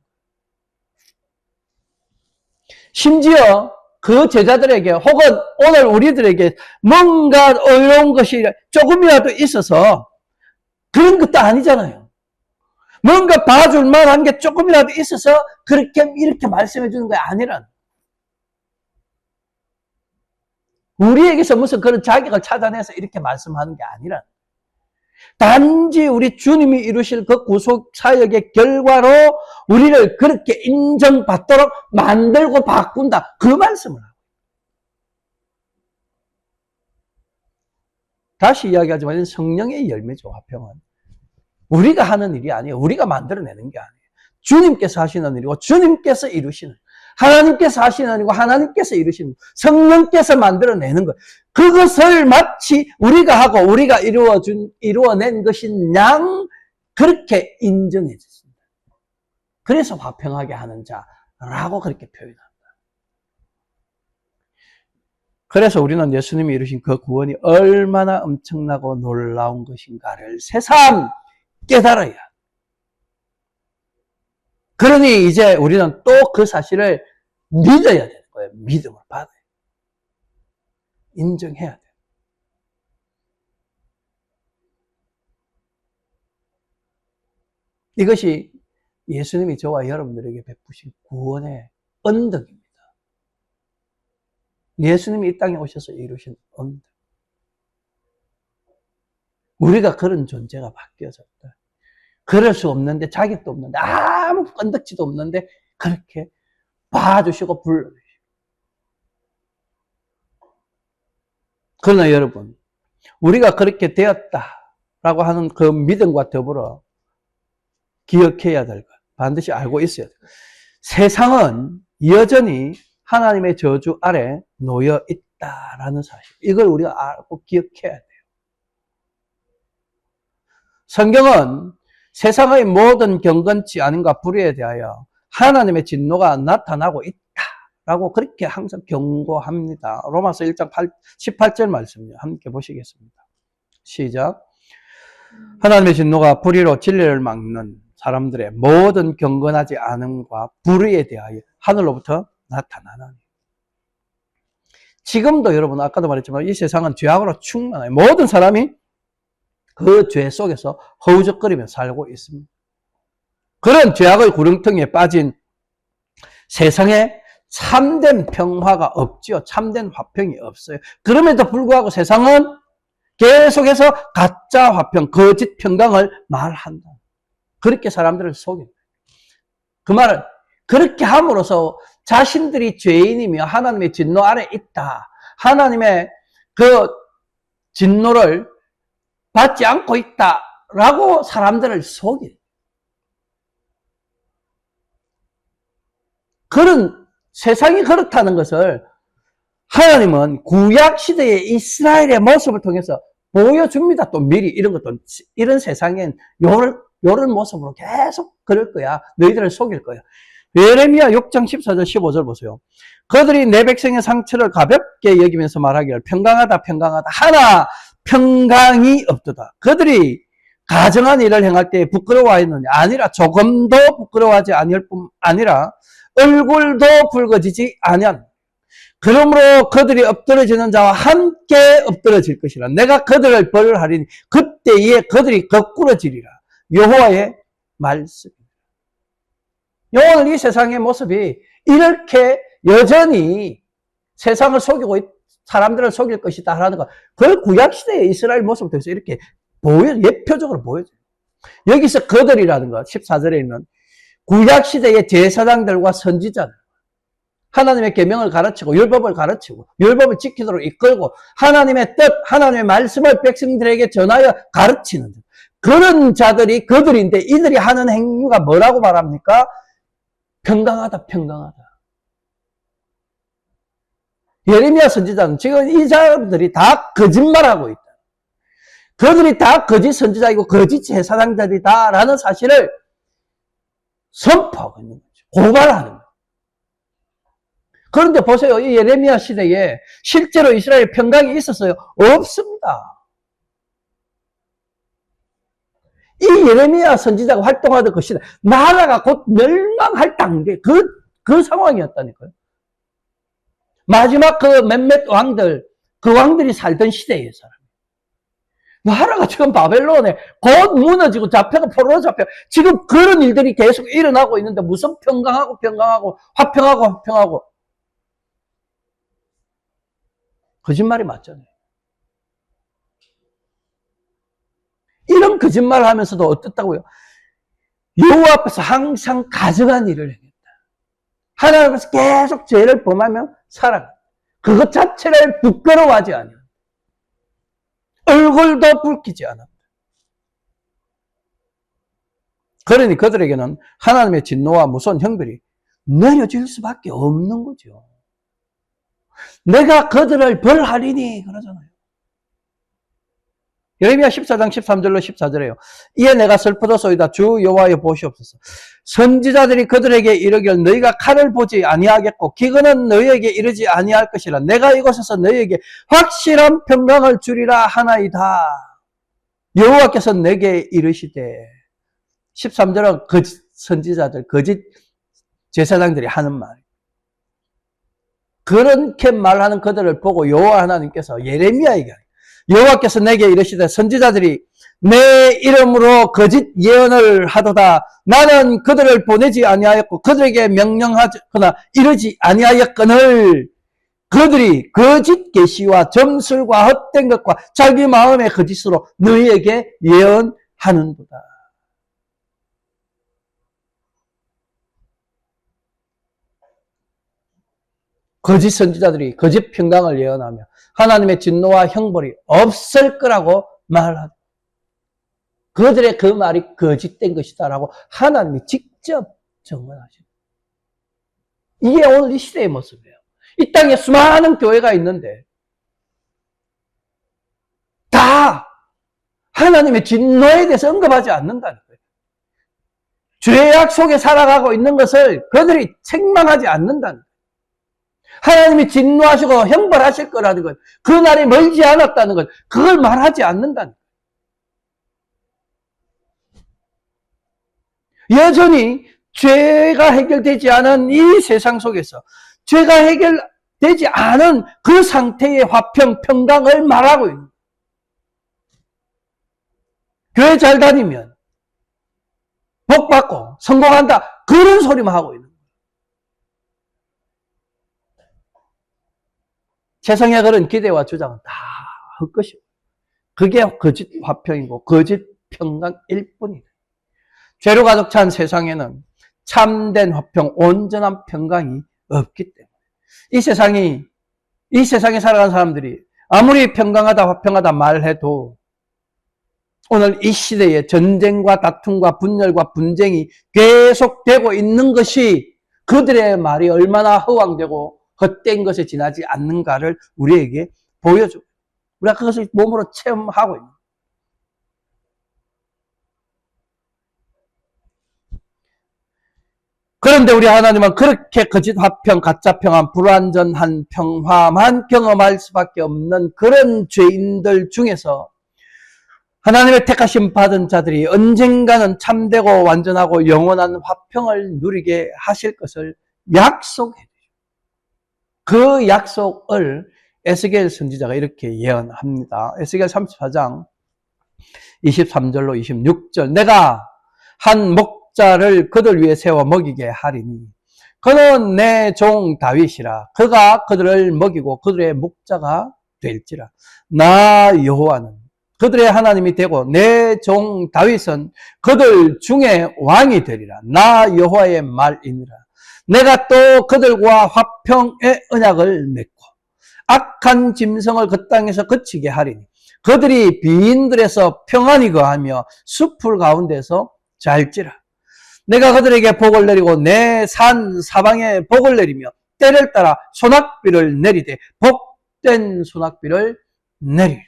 심지어 그 제자들에게 혹은 오늘 우리들에게 뭔가 어려운 것이 조금이라도 있어서 그런 것도 아니잖아요. 뭔가 봐줄 만한 게 조금이라도 있어서 그렇게 이렇게 말씀해 주는 게 아니란. 우리에게서 무슨 그런 자격을 찾아내서 이렇게 말씀하는 게 아니란. 단지 우리 주님이 이루실 그 구속 사역의 결과로 우리를 그렇게 인정받도록 만들고 바꾼다. 그 말씀을 하고. 다시 이야기하지만 성령의 열매죠. 화평은. 우리가 하는 일이 아니에요. 우리가 만들어내는 게 아니에요. 주님께서 하시는 일이고 주님께서 이루시는, 하나님께서 하시는 일이고 하나님께서 이루시는, 성령께서 만들어내는 것. 그것을 마치 우리가 하고 우리가 이루어낸 것인 양 그렇게 인정해 줬습니다. 그래서 화평하게 하는 자라고 그렇게 표현합니다. 그래서 우리는 예수님이 이루신 그 구원이 얼마나 엄청나고 놀라운 것인가를 새삼 깨달아야. 그러니 이제 우리는 또 그 사실을 믿어야 되는 거예요. 믿음을 받아야 돼요. 인정해야 돼요. 이것이 예수님이 저와 여러분들에게 베푸신 구원의 언덕입니다. 예수님이 이 땅에 오셔서 이루신 언덕. 우리가 그런 존재가 바뀌어졌다. 그럴 수 없는데, 자격도 없는데, 아무 건덕지도 없는데 그렇게 봐주시고 불러주시고. 그러나 여러분, 우리가 그렇게 되었다라고 하는 그 믿음과 더불어 기억해야 될 것, 반드시 알고 있어야 돼요. 세상은 여전히 하나님의 저주 아래 놓여 있다라는 사실. 이걸 우리가 알고 기억해야 돼요. 성경은 세상의 모든 경건치 않음과 불의에 대하여 하나님의 진노가 나타나고 있다라고 그렇게 항상 경고합니다. 로마서 1장 18절 말씀이요. 함께 보시겠습니다. 시작. 하나님의 진노가 불의로 진리를 막는 사람들의 모든 경건하지 않음과 불의에 대하여 하늘로부터 나타나나니. 지금도 여러분 아까도 말했지만 이 세상은 죄악으로 충만해요. 모든 사람이 그 죄 속에서 허우적거리며 살고 있습니다. 그런 죄악의 구렁텅이에 빠진 세상에 참된 평화가 없지요. 참된 화평이 없어요. 그럼에도 불구하고 세상은 계속해서 가짜 화평, 거짓 평강을 말한다. 그렇게 사람들을 속입니다. 그 말은 그렇게 함으로써 자신들이 죄인이며 하나님의 진노 아래 있다. 하나님의 그 진노를 받지 않고 있다라고 사람들을 속여요. 그런 세상이 그렇다는 것을 하나님은 구약 시대의 이스라엘의 모습을 통해서 보여줍니다. 또 미리 이런 것도, 이런 세상엔 요런 모습으로 계속 그럴 거야. 너희들을 속일 거야. 예레미야 6장 14절 15절 보세요. 그들이 내 백성의 상처를 가볍게 여기면서 말하기를 평강하다 평강하다 하나 평강이 없도다. 그들이 가정한 일을 행할 때 부끄러워하였느냐? 아니라 조금도 부끄러워하지 아니할 뿐 아니라 얼굴도 붉어지지 아니한. 그러므로 그들이 엎드러지는 자와 함께 엎드러질 것이라. 내가 그들을 벌하리니 그때에 그들이 거꾸러지리라. 여호와의 말씀입니다. 오늘 이 세상의 모습이 이렇게 여전히 세상을 속이고 사람들을 속일 것이다 하는 것, 그 구약시대의 이스라엘 모습을 통해서 이렇게 예표적으로 보여줘요. 여기서 그들이라는 것, 14절에 있는 구약시대의 제사장들과 선지자들, 하나님의 계명을 가르치고 율법을 가르치고 율법을 지키도록 이끌고 하나님의 뜻, 하나님의 말씀을 백성들에게 전하여 가르치는 그런 자들이 그들인데, 이들이 하는 행위가 뭐라고 말합니까? 평강하다, 평강하다. 예레미야 선지자는 지금 이 사람들이 다 거짓말하고 있다. 그들이 다 거짓 선지자이고 거짓 제사장들이다라는 사실을 선포하고 있는 거죠. 고발하는 거죠. 그런데 보세요. 이 예레미야 시대에 실제로 이스라엘 평강이 있었어요? 없습니다. 이 예레미야 선지자가 활동하던 그 시대, 나라가 곧 멸망할 단계, 그 상황이었다니까요. 마지막 그 몇몇 왕들, 그 왕들이 살던 시대의 사람. 나라가 지금 바벨론에 곧 무너지고 잡혀가 포로로 잡혀. 지금 그런 일들이 계속 일어나고 있는데 무슨 평강하고 평강하고 화평하고 화평하고. 거짓말이 맞잖아요. 이런 거짓말을 하면서도 어떻다고요? 여호와 앞에서 항상 가증한 일을 행했다. 하나님 앞에서 계속 죄를 범하며 살아갔다. 그것 자체를 부끄러워하지 않았다. 얼굴도 붉히지 않았다. 그러니 그들에게는 하나님의 진노와 무서운 형벌이 내려질 수밖에 없는 거죠. 내가 그들을 벌하리니 그러잖아요. 예레미야 14장 13절로 14절에요. 이에 내가 슬프도소이다. 주 여호와여 보시옵소서. 선지자들이 그들에게 이르기를 너희가 칼을 보지 아니하겠고 기근은 너희에게 이르지 아니할 것이라. 내가 이곳에서 너희에게 확실한 평강을 주리라 하나이다. 여호와께서 내게 이르시되. 13절은 거짓 선지자들, 거짓 제사장들이 하는 말. 그렇게 말하는 그들을 보고 여호와 하나님께서 예레미야에게 여호와께서 내게 이르시되 선지자들이 내 이름으로 거짓 예언을 하도다. 나는 그들을 보내지 아니하였고 그들에게 명령하거나 이르지 아니하였거늘 그들이 거짓 계시와 점술과 헛된 것과 자기 마음의 거짓으로 너희에게 예언하는도다. 거짓 선지자들이 거짓 평강을 예언하며 하나님의 진노와 형벌이 없을 거라고 말하고 그들의 그 말이 거짓된 것이다라고 하나님이 직접 증언하십니다. 이게 오늘 이 시대의 모습이에요. 이 땅에 수많은 교회가 있는데 다 하나님의 진노에 대해서 언급하지 않는다는 거예요. 죄악 속에 살아가고 있는 것을 그들이 책망하지 않는다는 거예요. 하나님이 진노하시고 형벌하실 거라는 것, 그 날이 멀지 않았다는 것, 그걸 말하지 않는다는 것. 여전히 죄가 해결되지 않은 이 세상 속에서 죄가 해결되지 않은 그 상태의 화평, 평강을 말하고 있는 거예요. 교회 잘 다니면 복 받고 성공한다, 그런 소리만 하고 있는 거예요. 세상의 그런 기대와 주장은 다 헛것이고 그게 거짓 화평이고 거짓 평강일 뿐이다. 죄로 가득 찬 세상에는 참된 화평, 온전한 평강이 없기 때문에 이 세상에 살아가는 사람들이 아무리 평강하다 화평하다 말해도 오늘 이 시대에 전쟁과 다툼과 분열과 분쟁이 계속되고 있는 것이 그들의 말이 얼마나 허황되고 헛된 것에 지나지 않는가를 우리에게 보여줘. 우리가 그것을 몸으로 체험하고 있는. 그런데 우리 하나님은 그렇게 거짓 화평, 가짜 평안, 불완전한 평화만 경험할 수밖에 없는 그런 죄인들 중에서 하나님의 택하심 받은 자들이 언젠가는 참되고 완전하고 영원한 화평을 누리게 하실 것을 약속해. 그 약속을 에스겔 선지자가 이렇게 예언합니다. 에스겔 34장 23절로 26절. 내가 한 목자를 그들 위에 세워 먹이게 하리니 그는 내 종 다윗이라. 그가 그들을 먹이고 그들의 목자가 될지라. 나 여호와는 그들의 하나님이 되고 내 종 다윗은 그들 중에 왕이 되리라. 나 여호와의 말이니라. 내가 또 그들과 화평의 언약을 맺고 악한 짐승을 그 땅에서 그치게 하리니 그들이 비인들에서 평안히 거하며 숲풀 가운데서 잘지라. 내가 그들에게 복을 내리고 내 산 사방에 복을 내리며 때를 따라 소낙비를 내리되 복된 소낙비를 내리리라.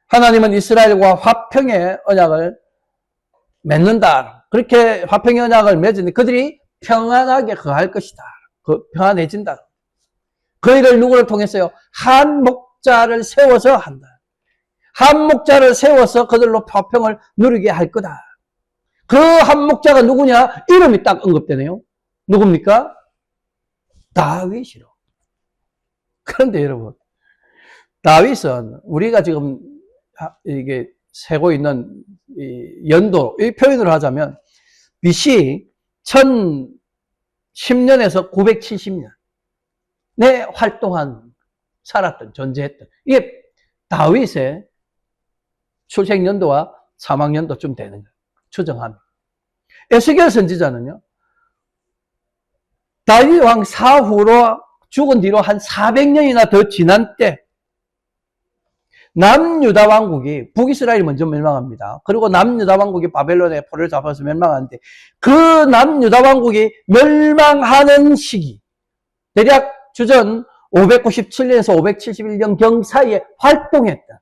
하나님은 이스라엘과 화평의 언약을 맺는다. 그렇게 화평의 언약을 맺으니 그들이 평안하게 거할 것이다. 평안해진다. 그 일을 누구를 통해서요? 한 목자를 세워서 한다. 한 목자를 세워서 그들로 화평을 누리게 할 거다. 그 한 목자가 누구냐? 이름이 딱 언급되네요. 누굽니까? 다윗이로. 그런데 여러분, 다윗은 우리가 지금 이게 세고 있는 이 연도, 이 표현을 하자면 BC 1010년에서 970년 내 활동한, 살았던, 존재했던 이게 다윗의 출생연도와 사망연도쯤 되는 거예요. 추정합니다. 에스겔 선지자는요, 다윗 왕 사후로 죽은 뒤로 한 400년이나 더 지난 때 남유다 왕국이, 북이스라엘이 먼저 멸망합니다. 그리고 남유다 왕국이 바벨론의 포를 잡아서 멸망하는데 그 남유다 왕국이 멸망하는 시기, 대략 주전 597년에서 571년 경 사이에 활동했다.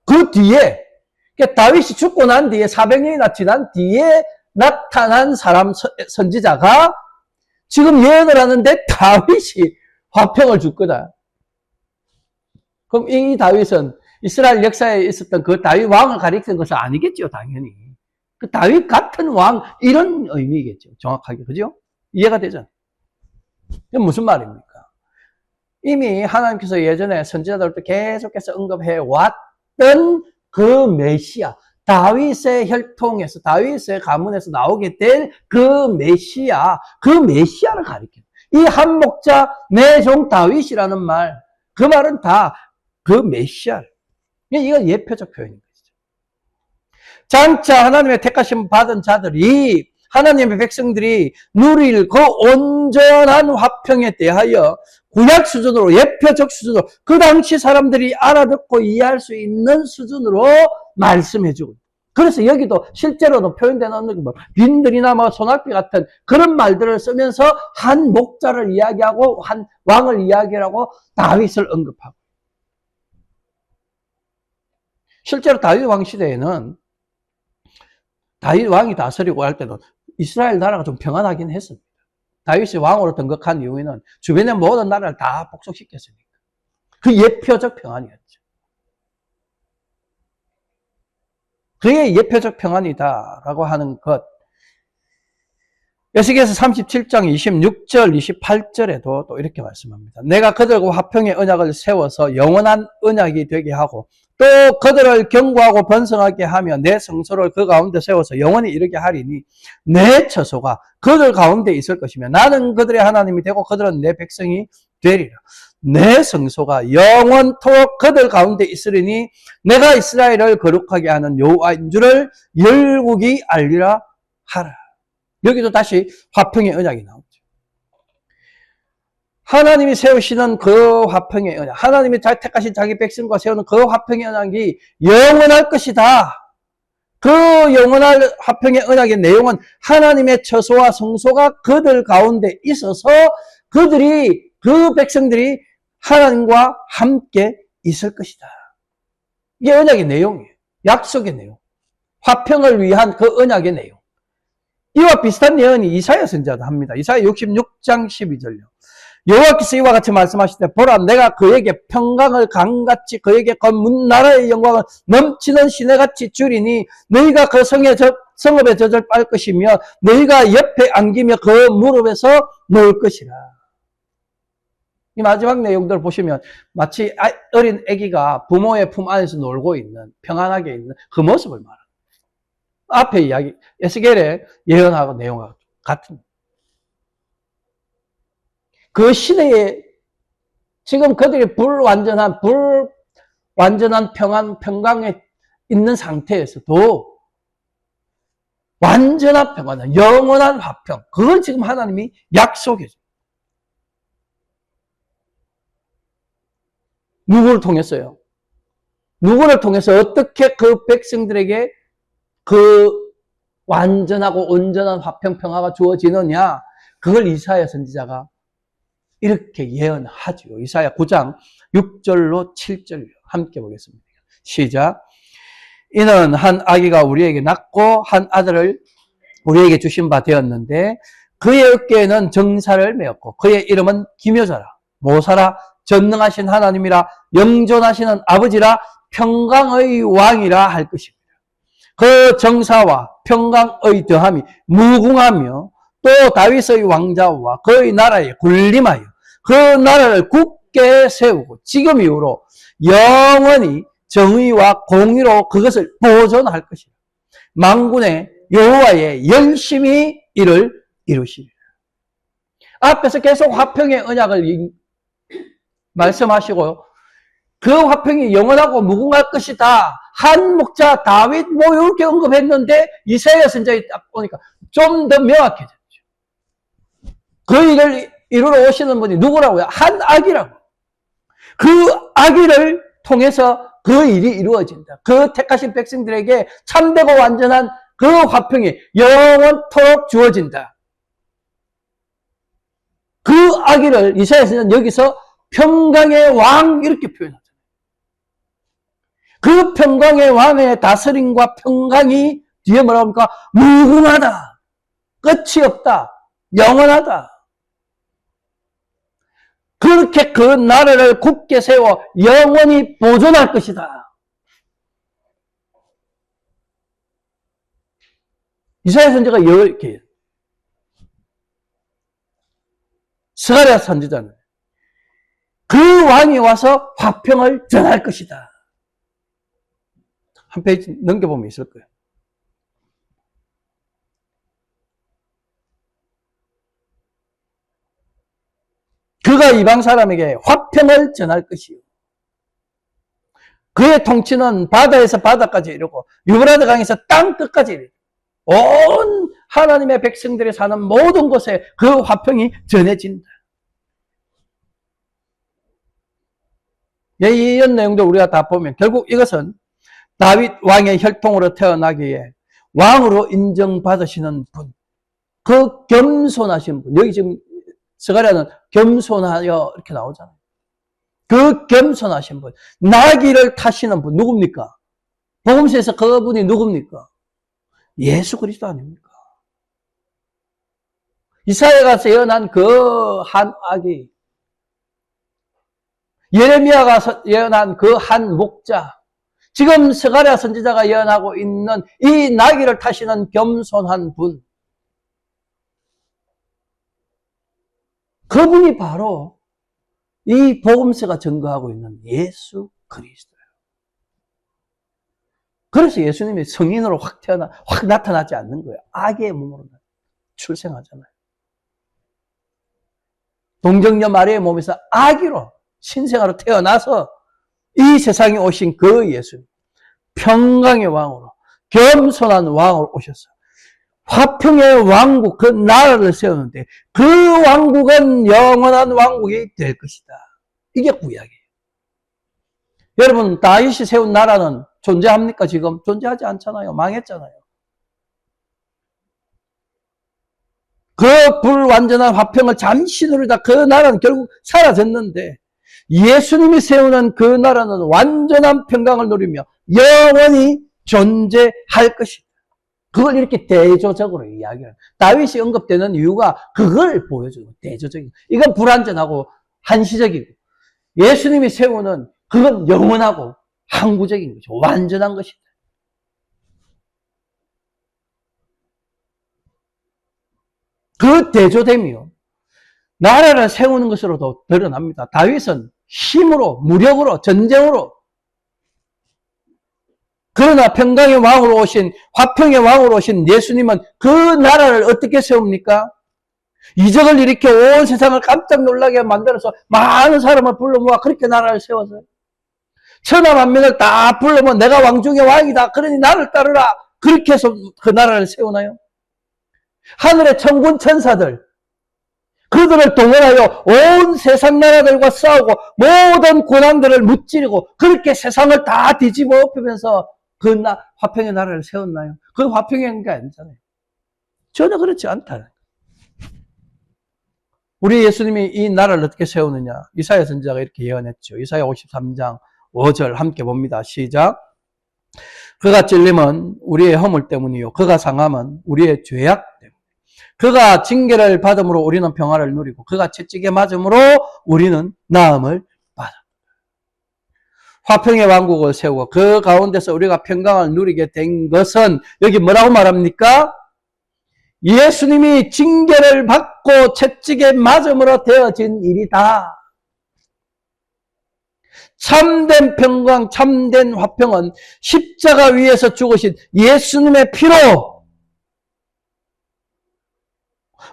그 뒤에, 다윗이 죽고 난 뒤에 400년이나 지난 뒤에 나타난 사람, 선지자가 지금 예언을 하는데 다윗이 화평을 줄 거다. 그럼 이 다윗은 이스라엘 역사에 있었던 그 다윗 왕을 가리키는 것은 아니겠죠, 당연히. 그 다윗 같은 왕, 이런 의미겠죠, 정확하게. 그죠? 이해가 되죠? 이게 무슨 말입니까? 이미 하나님께서 예전에 선지자들 때 계속해서 언급해 왔던 그 메시아, 다윗의 혈통에서, 다윗의 가문에서 나오게 될 그 메시아, 그 메시아를 가리켜요. 이 한 목자, 내 종 다윗이라는 말, 그 말은 다 그 메시아. 이건 예표적 표현인 것이죠. 장차 하나님의 택하심 받은 자들이, 하나님의 백성들이 누릴 그 온전한 화평에 대하여 구약 수준으로, 예표적 수준으로, 그 당시 사람들이 알아듣고 이해할 수 있는 수준으로 말씀해주고, 그래서 여기도 실제로도 표현되는 뭐 빈들이나 뭐 소낙비 같은 그런 말들을 쓰면서 한 목자를 이야기하고 한 왕을 이야기하고 다윗을 언급하고, 실제로 다윗 왕 시대에는 다윗 왕이 다스리고 할 때는 이스라엘 나라가 좀 평안하긴 했습니다. 다윗이 왕으로 등극한 이후에는 주변의 모든 나라를 다 복속시켰으니까. 그 예표적 평안이었죠. 그게 예표적 평안이다라고 하는 것. 에스겔서 37장 26절, 28절에도 또 이렇게 말씀합니다. 내가 그들과 화평의 언약을 세워서 영원한 언약이 되게 하고 또 그들을 견고하고 번성하게 하며 내 성소를 그 가운데 세워서 영원히 이르게 하리니 내 처소가 그들 가운데 있을 것이며 나는 그들의 하나님이 되고 그들은 내 백성이 되리라. 내 성소가 영원토록 그들 가운데 있으리니 내가 이스라엘을 거룩하게 하는 여호와인 줄을 열국이 알리라 하라. 여기도 다시 화평의 언약이 나오죠. 하나님이 세우시는 그 화평의 언약, 하나님이 택하신 자기 백성과 세우는 그 화평의 언약이 영원할 것이다. 그 영원할 화평의 언약의 내용은 하나님의 처소와 성소가 그들 가운데 있어서 그들이, 그 백성들이 하나님과 함께 있을 것이다. 이게 언약의 내용이에요. 약속의 내용. 화평을 위한 그 언약의 내용. 이와 비슷한 예언이 이사야 선지자도 합니다. 이사야 66장 12절요. 여호와께서 이와 같이 말씀하시되 보라 내가 그에게 평강을 강같이 그에게 그 나라의 영광을 넘치는 시내같이 주리니 너희가 그 성읍의 젖을 빨 것이며 너희가 옆에 안기며 그 무릎에서 놓을 것이라. 이 마지막 내용들을 보시면 마치 어린 아기가 부모의 품 안에서 놀고 있는, 평안하게 있는 그 모습을 말합니다. 앞에 이야기, 에스겔의 예언하고 내용하고 같은. 그 시대에 지금 그들이 불완전한 평강에 있는 상태에서도 완전한 평안, 영원한 화평, 그걸 지금 하나님이 약속해 줍니다. 누구를 통했어요? 누구를 통해서 어떻게 그 백성들에게 그 완전하고 온전한 화평, 평화가 주어지느냐? 그걸 이사야 선지자가 이렇게 예언하죠. 이사야 9장 6절로 7절 함께 보겠습니다. 시작. 이는 한 아기가 우리에게 낳고 한 아들을 우리에게 주신 바 되었는데 그의 어깨에는 정사를 메었고 그의 이름은 기묘자라 모사라 전능하신 하나님이라 영존하시는 아버지라 평강의 왕이라 할 것입니다. 그 정사와 평강의 더함이 무궁하며 또 다윗의 왕자와 그의 나라에 군림하여 그 나라를 굳게 세우고 지금 이후로 영원히 정의와 공의로 그것을 보존할 것이다. 만군의 여호와의 열심히 이를 이루시리라. 앞에서 계속 화평의 언약을 말씀하시고 그 화평이 영원하고 무궁할 것이다. 한 목자 다윗 뭐 이렇게 언급했는데 이사야 선지자에 딱 보니까 좀 더 명확해졌죠. 그 일을 이루러 오시는 분이 누구라고요? 한 아기라고. 그 아기를 통해서 그 일이 이루어진다. 그 택하신 백성들에게 참되고 완전한 그 화평이 영원토록 주어진다. 그 아기를 이사야 선지자는 여기서 평강의 왕 이렇게 표현하잖아요. 그 평강의 왕의 다스림과 평강이 뒤에 뭐라고 합니까? 무궁하다. 끝이 없다. 영원하다. 그렇게 그 나라를 굳게 세워 영원히 보존할 것이다. 이사야 선지자가 이렇게 스가랴 선지자는 그 왕이 와서 화평을 전할 것이다. 한 페이지 넘겨보면 있을 거예요. 그가 이방 사람에게 화평을 전할 것이요. 그의 통치는 바다에서 바다까지 이르고 유브라데 강에서 땅 끝까지 이르고 온 하나님의 백성들이 사는 모든 곳에 그 화평이 전해진다. 이런 내용도 우리가 다 보면 결국 이것은 다윗 왕의 혈통으로 태어나기에 왕으로 인정받으시는 분, 그 겸손하신 분, 여기 지금 스가랴는 겸손하여 이렇게 나오잖아요. 그 겸손하신 분, 나귀를 타시는 분 누굽니까? 복음서에서 그분이 누굽니까? 예수 그리스도 아닙니까? 이사야가 예언한 그 한 아기, 예레미야가 예언한 그 한 목자, 지금 스가랴 선지자가 예언하고 있는 이 나귀를 타시는 겸손한 분, 그분이 바로 이 복음서가 증거하고 있는 예수 그리스도예요. 그래서 예수님이 성인으로 확 나타나지 않는 거예요. 아기의 몸으로 출생하잖아요. 동정녀 마리아의 몸에서 아기로 신생아로 태어나서 이 세상에 오신 그 예수님, 평강의 왕으로, 겸손한 왕으로 오셨어요. 화평의 왕국, 그 나라를 세우는데 그 왕국은 영원한 왕국이 될 것이다. 이게 구약이에요. 여러분, 다윗이 세운 나라는 존재합니까? 지금 존재하지 않잖아요. 망했잖아요. 그 불완전한 화평을 잠시 누리다 그 나라는 결국 사라졌는데 예수님이 세우는 그 나라는 완전한 평강을 누리며 영원히 존재할 것이다. 그걸 이렇게 대조적으로 이야기해요. 다윗이 언급되는 이유가 그걸 보여줘요. 대조적인. 이건 불완전하고 한시적이고, 예수님이 세우는 그건 영원하고 항구적인 거죠. 완전한 것이다. 그 대조됨이요, 나라를 세우는 것으로도 드러납니다. 다윗은 힘으로, 무력으로, 전쟁으로, 그러나 평강의 왕으로 오신, 화평의 왕으로 오신 예수님은 그 나라를 어떻게 세웁니까? 이적을 일으켜 온 세상을 깜짝 놀라게 만들어서 많은 사람을 불러 모아 그렇게 나라를 세워서요. 천하 만민을 다 불러 모아 내가 왕 중의 왕이다, 그러니 나를 따르라, 그렇게 해서 그 나라를 세우나요? 하늘의 천군 천사들, 그들을 동원하여 온 세상 나라들과 싸우고 모든 고난들을 무찌르고 그렇게 세상을 다 뒤집어 엎으면서 그 화평의 나라를 세웠나요? 그 화평의 게 아니잖아요. 전혀 그렇지 않다. 우리 예수님이 이 나라를 어떻게 세우느냐? 이사야 선지자가 이렇게 예언했죠. 이사야 53장 5절 함께 봅니다. 시작. 그가 찔림은 우리의 허물 때문이요, 그가 상함은 우리의 죄악 때문이요, 그가 징계를 받음으로 우리는 평화를 누리고 그가 채찍에 맞음으로 우리는 나음을 받았다. 화평의 왕국을 세우고 그 가운데서 우리가 평강을 누리게 된 것은 여기 뭐라고 말합니까? 예수님이 징계를 받고 채찍에 맞음으로 되어진 일이다. 참된 평강, 참된 화평은 십자가 위에서 죽으신 예수님의 피로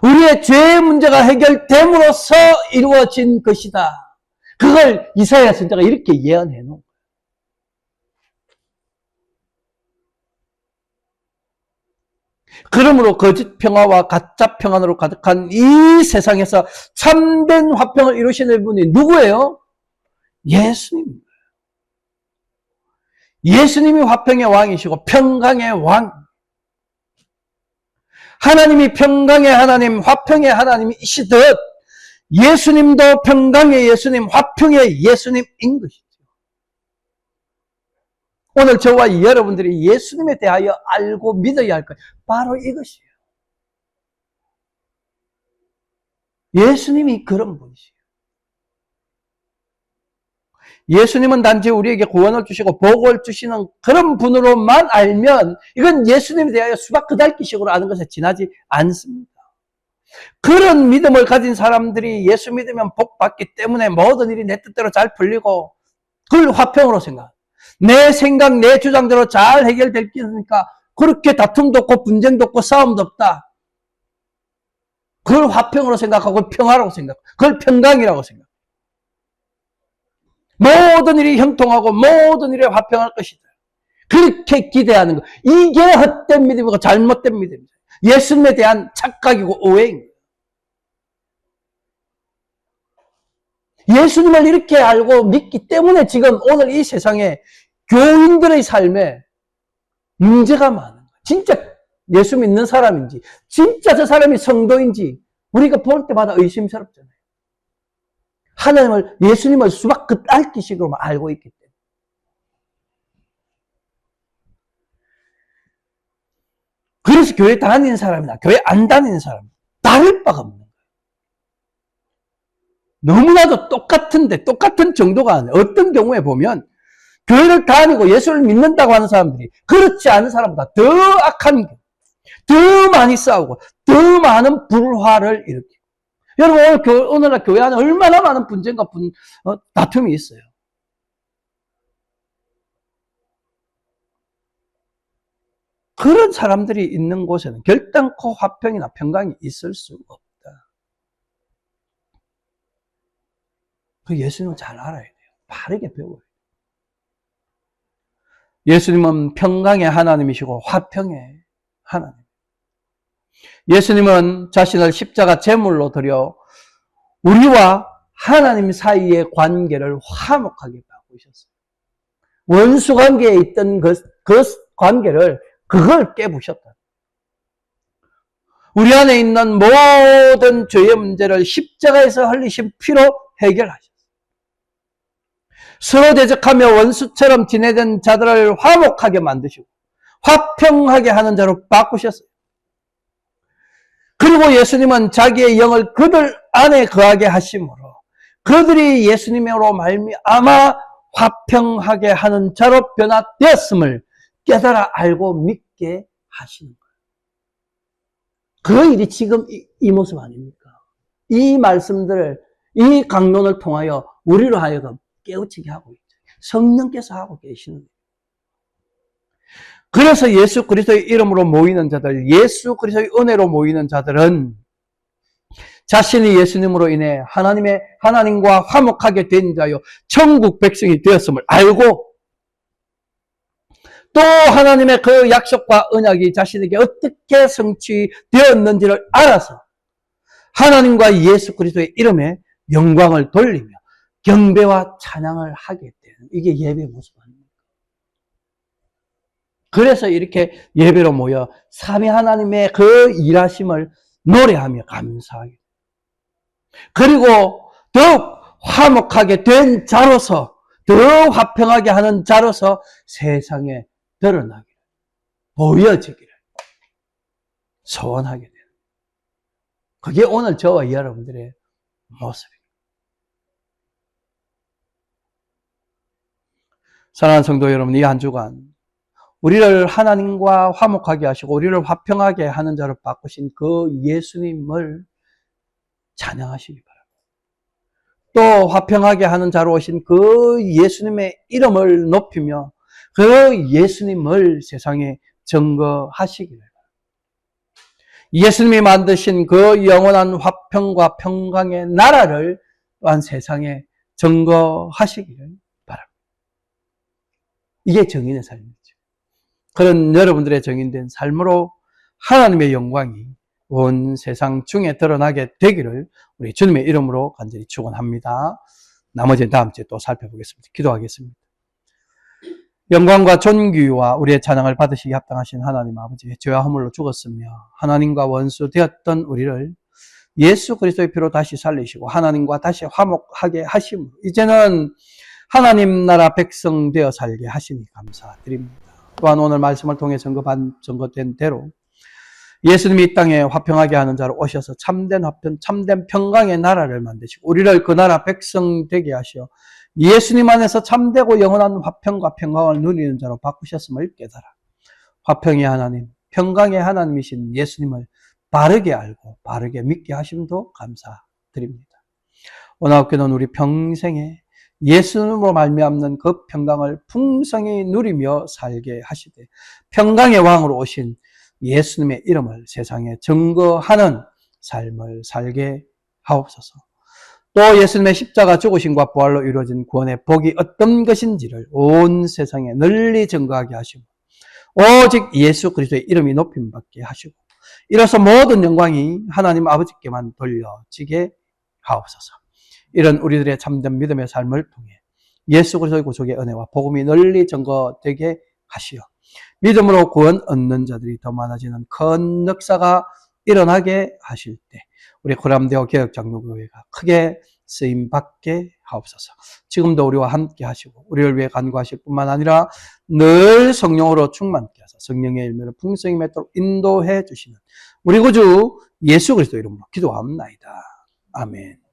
우리의 죄의 문제가 해결됨으로써 이루어진 것이다. 그걸 이사야 선지자가 이렇게 예언해 놓은 거예요. 그러므로 거짓 평화와 가짜 평안으로 가득한 이 세상에서 참된 화평을 이루시는 분이 누구예요? 예수님입니다. 예수님이 화평의 왕이시고 평강의 왕, 하나님이 평강의 하나님, 화평의 하나님이시듯 예수님도 평강의 예수님, 화평의 예수님인 것이죠. 오늘 저와 여러분들이 예수님에 대하여 알고 믿어야 할 것, 바로 이것이에요. 예수님이 그런 분이시에요. 예수님은 단지 우리에게 구원을 주시고 복을 주시는 그런 분으로만 알면 이건 예수님에 대하여 수박 끄달기식으로 아는 것에 지나지 않습니다. 그런 믿음을 가진 사람들이 예수 믿으면 복 받기 때문에 모든 일이 내 뜻대로 잘 풀리고 그걸 화평으로 생각, 내 생각, 내 주장대로 잘 해결될 게 있으니까 그렇게 다툼도 없고 분쟁도 없고 싸움도 없다. 그걸 화평으로 생각하고 평화라고 생각, 그걸 평강이라고 생각. 모든 일이 형통하고 모든 일이 화평할 것이다. 그렇게 기대하는 것. 이게 헛된 믿음이고 잘못된 믿음이죠. 예수님에 대한 착각이고 오해인 거예요. 예수님을 이렇게 알고 믿기 때문에 지금 오늘 이 세상에 교인들의 삶에 문제가 많은 거예요. 진짜 예수 믿는 사람인지, 진짜 저 사람이 성도인지 우리가 볼 때마다 의심스럽잖아요. 하나님을, 예수님을 수박 긋핥기식으로 알고 있기 때문에. 그래서 교회 다니는 사람이나 교회 안 다니는 사람 다를 바가 없는 거예요. 너무나도 똑같은데 똑같은 정도가 아니에요. 어떤 경우에 보면 교회를 다니고 예수를 믿는다고 하는 사람들이 그렇지 않은 사람보다 더 악한 게, 더 많이 싸우고 더 많은 불화를 일으키고. 여러분 오늘날 교회 안에 얼마나 많은 분쟁과 다툼이 있어요. 그런 사람들이 있는 곳에는 결단코 화평이나 평강이 있을 수 없다. 그 예수님은 잘 알아야 돼요. 바르게 배워야 돼요. 예수님은 평강의 하나님이시고 화평의 하나님. 예수님은 자신을 십자가 제물로 드려 우리와 하나님 사이의 관계를 화목하게 바꾸셨어요. 원수 관계에 있던 그 관계를 그걸 깨부셨다. 우리 안에 있는 모든 죄의 문제를 십자가에서 흘리신 피로 해결하셨어요. 서로 대적하며 원수처럼 지내던 자들을 화목하게 만드시고 화평하게 하는 자로 바꾸셨어요. 그리고 예수님은 자기의 영을 그들 안에 거하게 하심으로 그들이 예수님으로 말미암아 화평하게 하는 자로 변화되었음을 깨달아 알고 믿게 하시는 거예요. 그 일이 지금 이 모습 아닙니까? 이 말씀들을, 이 강론을 통하여 우리로 하여금 깨우치게 하고 있죠. 성령께서 하고 계시는 거예요. 그래서 예수 그리스도의 이름으로 모이는 자들, 예수 그리스도의 은혜로 모이는 자들은 자신이 예수님으로 인해 하나님과 화목하게 된 자요 천국 백성이 되었음을 알고 또 하나님의 그 약속과 언약이 자신에게 어떻게 성취되었는지를 알아서 하나님과 예수 그리스도의 이름에 영광을 돌리며 경배와 찬양을 하게 되는 이게 예배의 모습 아닙니까? 그래서 이렇게 예배로 모여 삼위 하나님의 그 일하심을 노래하며 감사하게 그리고 더욱 화목하게 된 자로서 더 화평하게 하는 자로서 세상에 드러나기를 보여지기를 소원하게 되는 그게 오늘 저와 여러분들의 모습입니다. 사랑하는 성도 여러분, 이 한 주간 우리를 하나님과 화목하게 하시고 우리를 화평하게 하는 자로 바꾸신 그 예수님을 찬양하시기 바랍니다. 또 화평하게 하는 자로 오신 그 예수님의 이름을 높이며 그 예수님을 세상에 증거하시기를 바랍니다. 예수님이 만드신 그 영원한 화평과 평강의 나라를 또한 세상에 증거하시기를 바랍니다. 이게 정인의 삶이죠. 그런 여러분들의 정인된 삶으로 하나님의 영광이 온 세상 중에 드러나게 되기를 우리 주님의 이름으로 간절히 축원합니다. 나머지는 다음 주에 또 살펴보겠습니다. 기도하겠습니다. 영광과 존귀와 우리의 찬양을 받으시기 합당하신 하나님 아버지, 죄와 허물로 죽었으며 하나님과 원수 되었던 우리를 예수 그리스도의 피로 다시 살리시고 하나님과 다시 화목하게 하심으로 이제는 하나님 나라 백성 되어 살게 하시니 감사드립니다. 또한 오늘 말씀을 통해 증거된 대로 예수님이 이 땅에 화평하게 하는 자로 오셔서 참된 화평, 참된 평강의 나라를 만드시고 우리를 그 나라 백성 되게 하시어 예수님 안에서 참되고 영원한 화평과 평강을 누리는 자로 바꾸셨음을 깨달아 화평의 하나님, 평강의 하나님이신 예수님을 바르게 알고 바르게 믿게 하심도 감사드립니다. 오늘 학교는 우리 평생에 예수님으로 말미암는 그 평강을 풍성히 누리며 살게 하시되 평강의 왕으로 오신 예수님의 이름을 세상에 증거하는 삶을 살게 하옵소서. 또 예수님의 십자가 죽으심과 부활로 이루어진 구원의 복이 어떤 것인지를 온 세상에 널리 증거하게 하시고 오직 예수 그리스도의 이름이 높임받게 하시고 이로써 모든 영광이 하나님 아버지께만 돌려지게 하옵소서. 이런 우리들의 참된 믿음의 삶을 통해 예수 그리스도의 구속의 은혜와 복음이 널리 증거되게 하시어 믿음으로 구원 얻는 자들이 더 많아지는 큰 역사가 일어나게 하실 때 우리 고람대교 개혁장로교회가 크게 쓰임받게 하옵소서. 지금도 우리와 함께 하시고 우리를 위해 간구하실 뿐만 아니라 늘 성령으로 충만케 하사 성령의 열매를 풍성히 맺도록 인도해 주시는 우리 구주 예수 그리스도 이름으로 기도합나이다. 아멘.